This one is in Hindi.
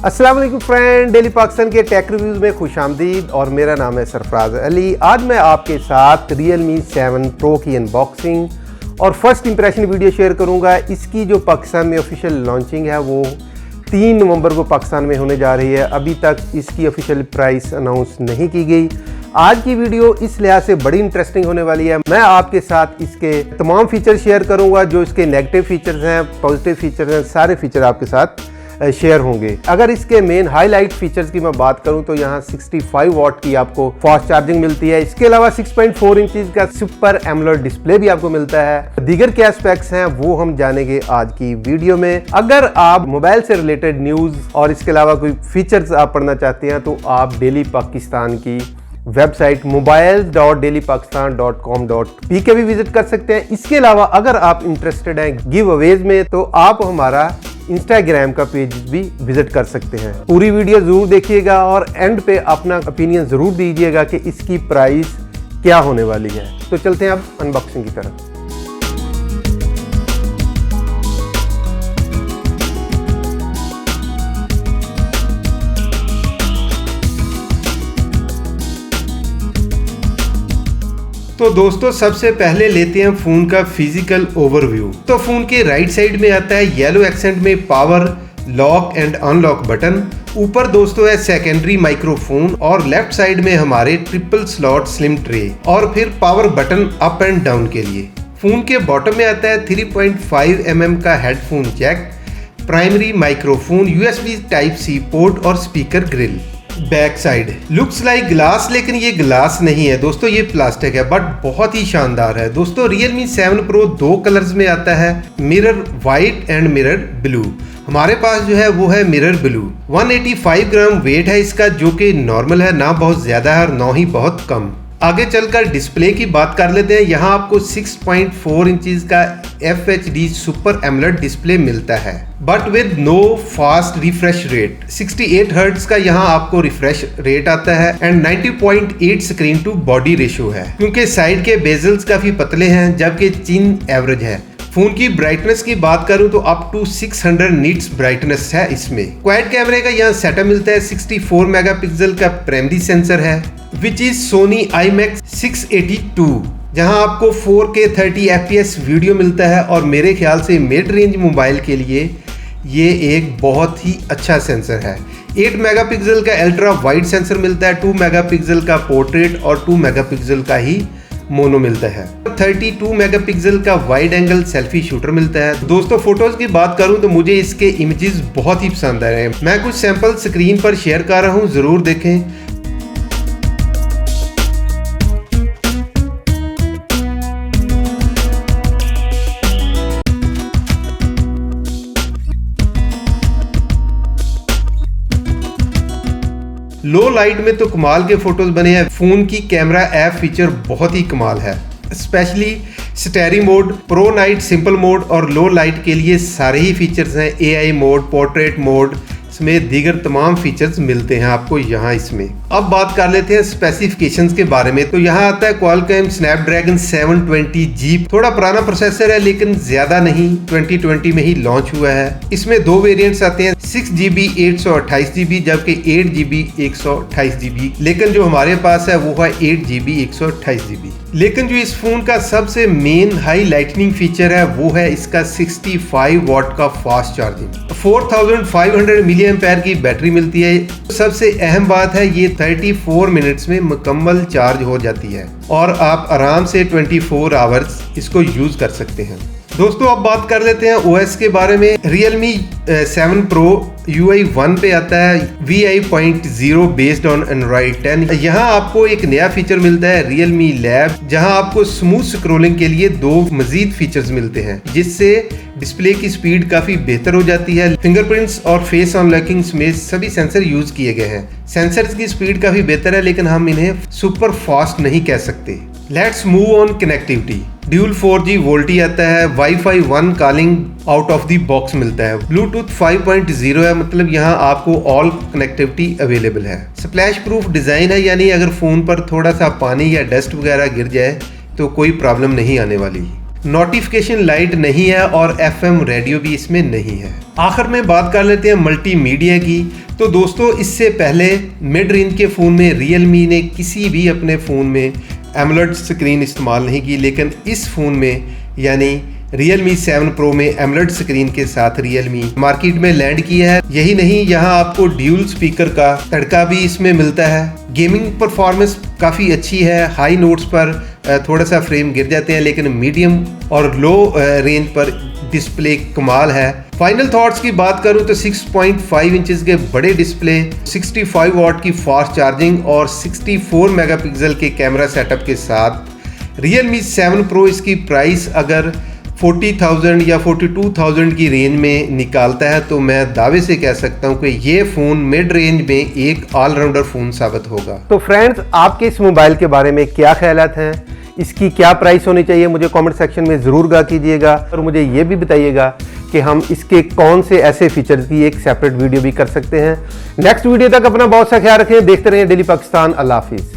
अस्सलाम वालेकुम फ्रेंड, डेली पाकिस्तान के टेक रिव्यूज़ में खुशामदीद और मेरा नाम है सरफराज अली। आज मैं आपके साथ Realme 7 Pro की अनबॉक्सिंग और फर्स्ट इंप्रेशन वीडियो शेयर करूंगा। इसकी जो पाकिस्तान में ऑफिशियल लॉन्चिंग है वो 3 नवंबर को पाकिस्तान में होने जा रही है। अभी तक इसकी ऑफिशियल प्राइस अनाउंस नहीं की गई। आज की वीडियो इस लिहाज से बड़ी इंटरेस्टिंग होने वाली है। मैं आपके साथ इसके तमाम फीचर शेयर करूंगा, जो इसके नेगेटिव फीचर्स हैं, पॉजिटिव फीचर्स हैं, सारे फीचर आपके साथ शेयर होंगे। अगर इसके मेन हाईलाइट फीचर्स की मैं बात करूं तो यहाँ 65 वाट की आपको फास्ट चार्जिंग मिलती है। इसके अलावा 6.4 इंचेस का सुपर एमोलेड डिस्प्ले भी आपको मिलता है। दीगर क्या स्पेक्स हैं वो हम जानेंगे आज की वीडियो में। अगर आप मोबाइल से रिलेटेड न्यूज़ और इसके अलावा कोई फीचर्स आप पढ़ना चाहते हैं तो आप डेली पाकिस्तान की वेबसाइट mobiles.dailypakistan.com.pk भी विजिट कर सकते हैं। इसके अलावा अगर आप इंटरेस्टेड हैं गिव अवेज में तो आप हमारा इंस्टाग्राम का पेज भी विजिट कर सकते हैं। पूरी वीडियो जरूर देखिएगा और एंड पे अपना ओपिनियन जरूर दीजिएगा कि इसकी प्राइस क्या होने वाली है। तो चलते हैं अब अनबॉक्सिंग की तरफ। तो दोस्तों सबसे पहले लेते हैं फोन का फिजिकल ओवरव्यू। तो फोन के राइट साइड में आता है येलो एक्सेंट में power lock and unlock button. ऊपर दोस्तों है सेकेंडरी माइक्रोफोन और लेफ्ट साइड में हमारे ट्रिपल स्लॉट स्लिम ट्रे और फिर power button up and down के लिए। फोन के बॉटम में आता है 3.5 mm का headphone jack, primary microphone, USB Type-C port और speaker grill. Back side looks like glass, लेकिन ये ग्लास नहीं है दोस्तों, ये प्लास्टिक है, बट बहुत ही शानदार है। दोस्तों Realme 7 Pro 2 कलर्स में आता है, mirror white and mirror blue. हमारे पास जो है वो है मिरर ब्लू। 185 ग्राम वेट है इसका, जो कि नॉर्मल है, ना बहुत ज्यादा है और ना ही बहुत कम। आगे चलकर डिस्प्ले की बात कर लेते हैं। यहाँ आपको 6.4 इंचेस का FHD सुपर एमोलेड डिस्प्ले मिलता है, but with no fast refresh rate. 68 hertz का यहाँ आपको रिफ्रेश रेट आता है and 90.8 screen to body ratio है, क्योंकि साइड के बेजल्स काफी पतले हैं जबकि चिन एवरेज है। फोन की ब्राइटनेस की बात करूं तो अप टू 600 निट्स ब्राइटनेस है इसमें। क्वाड कैमरे का यहाँ सेटअप मिलता है। 64 मेगापिक्सल का प्राइमरी सेंसर है विच इज सोनी IMAX 682, जहां आपको 4K 30 FPS वीडियो मिलता है और मेरे ख्याल से मिड रेंज मोबाइल के लिए ये एक बहुत ही अच्छा सेंसर है। 8 मेगापिक्सल का अल्ट्रा वाइड सेंसर मिलता है, 2 मेगापिक्सल का पोर्ट्रेट और 2 मेगापिक्सल का ही मोनो मिलता है। 32 मेगापिक्सल का वाइड एंगल सेल्फी शूटर मिलता है। दोस्तों फोटोज की बात करूं तो मुझे इसके इमेजेस बहुत ही पसंद आ रहे हैं। मैं कुछ सैंपल स्क्रीन पर शेयर कर रहा हूं, जरूर देखें। लो लाइट में तो कमाल के फोटोज बने हैं। फोन की कैमरा ऐप फीचर बहुत ही कमाल है, specially स्टेरी mode, pro night, simple mode और लो लाइट के लिए सारे ही फीचर्स हैं। AI मोड, पोर्ट्रेट मोड समेत दीगर तमाम फीचर्स मिलते हैं आपको यहाँ इसमें। अब बात कर लेते हैं स्पेसिफिकेशंस के बारे में। तो यहाँ आता है Qualcomm Snapdragon 720G। थोड़ा पुराना प्रोसेसर है लेकिन ज्यादा नहीं, 2020 में ही लॉन्च हुआ है। इसमें 2 वेरिएंट्स आते हैं, 6GB 128GB जबकि 8GB 128GB, लेकिन जो हमारे पास है वो है 8GB 128GB। लेकिन जो इस फोन का सबसे मेन हाई लाइटनिंग फीचर है वो है इसका 65 वाट का फास्ट चार्जिंग। 4500 mAh की बैटरी मिलती है। सबसे अहम बात है ये 34 मिनट्स में मुकम्मल चार्ज हो जाती है और आप आराम से 24 आवर्स इसको यूज कर सकते हैं। दोस्तों अब बात कर लेते हैं OS के बारे में। Realme 7 Pro UI 1 पे आता है VI.0 बेस्ड ऑन Android 10। यहाँ आपको एक नया फीचर मिलता है Realme Lab, जहाँ आपको स्मूथ स्क्रोलिंग के लिए 2 मजीद फीचर्स मिलते हैं, जिससे डिस्प्ले की स्पीड काफी बेहतर हो जाती है। फिंगरप्रिंट्स और फेस अनलॉकिंग समेत सभी सेंसर यूज किए गए हैं। सेंसर्स की स्पीड काफी बेहतर है लेकिन हम इन्हें सुपर फास्ट नहीं कह सकते। Let's move on connectivity. Dual 4G VoLTE आता है, Wi-Fi 1 calling out of the box मिलता है, ब्लूटूथ 5.0 है, मतलब यहाँ आपको ऑल कनेक्टिविटी अवेलेबल है। स्प्लैश प्रूफ डिजाइन है, यानी अगर फोन पर थोड़ा सा पानी या डस्ट वगैरह गिर जाए तो कोई प्रॉब्लम नहीं आने वाली। नोटिफिकेशन लाइट नहीं है और FM रेडियो भी इसमें नहीं है। आखिर में बात कर लेते हैं मल्टीमीडिया की। तो दोस्तों इससे पहले मिड रेंज के फ़ोन में Realme ने किसी भी अपने फ़ोन में एमोलेड स्क्रीन इस्तेमाल नहीं की, लेकिन इस फ़ोन में यानी Realme 7 Pro में एमोलेड स्क्रीन के साथ Realme मार्केट में लैंड किया है। यही नहीं, यहाँ आपको ड्यूल स्पीकर का तड़का भी इसमें मिलता है। गेमिंग परफॉर्मेंस काफ़ी अच्छी है। हाई नोट्स पर थोड़ा सा फ्रेम गिर जाते हैं, लेकिन मीडियम और लो रेंज पर डिस्प्ले कमाल है। फाइनल थॉट्स की बात करूं तो 6.5 इंचेस के बड़े डिस्प्ले, 65 वाट की फास्ट चार्जिंग और 64 मेगापिक्सल के कैमरा सेटअप के साथ Realme 7 Pro इसकी प्राइस अगर 40,000 या 42,000 की रेंज में निकालता है तो मैं दावे से कह सकता हूं कि ये फ़ोन मिड रेंज में एक ऑलराउंडर फ़ोन साबित होगा। तो फ्रेंड्स, आपके इस मोबाइल के बारे में क्या ख्यालात हैं, इसकी क्या प्राइस होनी चाहिए, मुझे कमेंट सेक्शन में ज़रूर आगाह कीजिएगा और मुझे ये भी बताइएगा कि हम इसके कौन से ऐसे फीचर्स की एक सेपरेट वीडियो भी कर सकते हैं। नेक्स्ट वीडियो तक अपना बहुत सा ख्याल रखें। देखते रहें डेली पाकिस्तान। अल्लाह हाफिज़।